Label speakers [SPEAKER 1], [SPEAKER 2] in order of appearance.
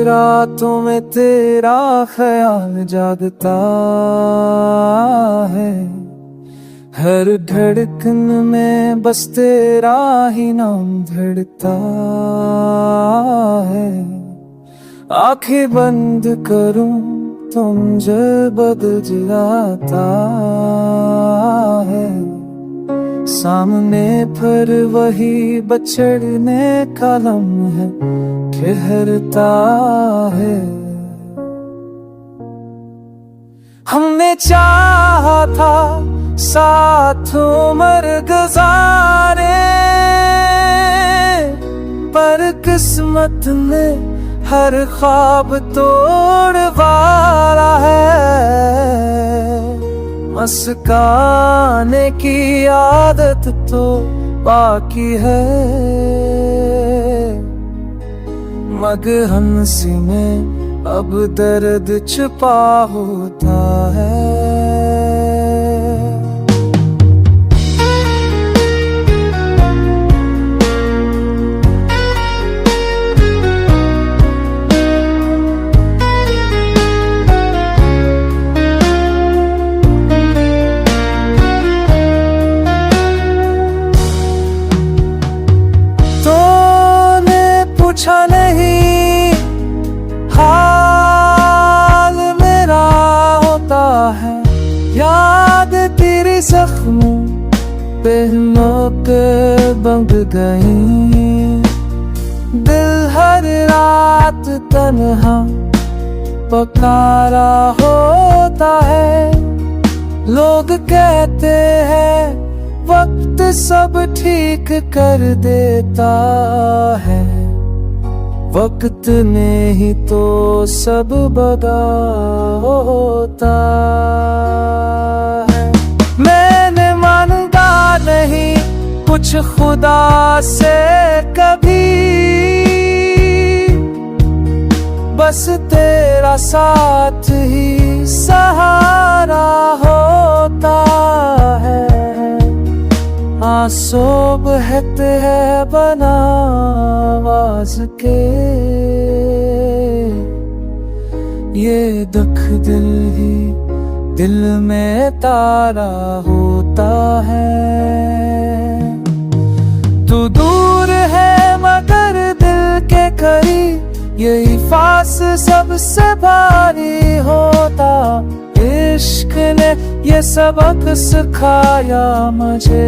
[SPEAKER 1] रातों में तेरा ख्याल जागता है, हर धड़कन में बस तेरा ही नाम धड़कता है। आंखें बंद करूं तो मुझे बदल जाता है, सामने पर वही बछड़ने का लम्हा ठहरता है। हमने चाहा था साथ उम्र गुजारे, पर किस्मत ने हर ख्वाब तोड़वाया है। मुस्काने की आदत तो बाकी है, मगर हंसी में अब दर्द छुपा होता है। पूछा नहीं हाल मेरा होता है, याद तेरी जख्मों पे नोके बंध गई। दिल हर रात तन्हा पकारा होता है, लोग कहते हैं वक्त सब ठीक कर देता है, वक्त ने ही तो सब होता है। मैंने मांगा नहीं कुछ खुदा से कभी, बस तेरा साथ ही सहारा होता है। आंसू बहते हैं बिना आवाज के, ये दुख दिल ही दिल में तारा होता है। तू दूर है मगर दिल के करीब, यही फास सबसे भारी होता। इश्क ने ये सबक सिखाया मुझे।